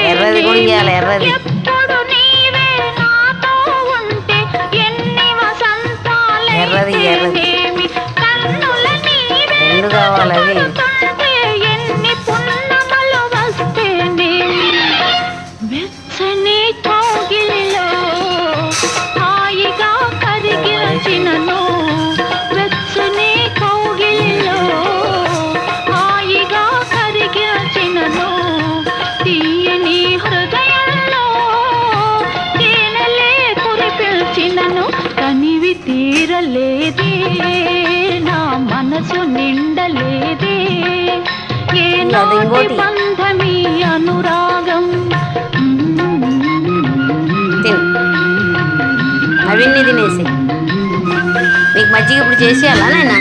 ఎర్రది కూడా ఇవ్వాలి, ఎర్రది ఎర్రది ఎర్రది రెండు కావాలి. అవి తీరలేదే నా మనసు నిండలేదే ఏనాటి బంధమీ అనురాగం. అవన్నీ తినేసి నీకు మజ్జిగ ఇప్పుడు చేసేయాలా నాయనా?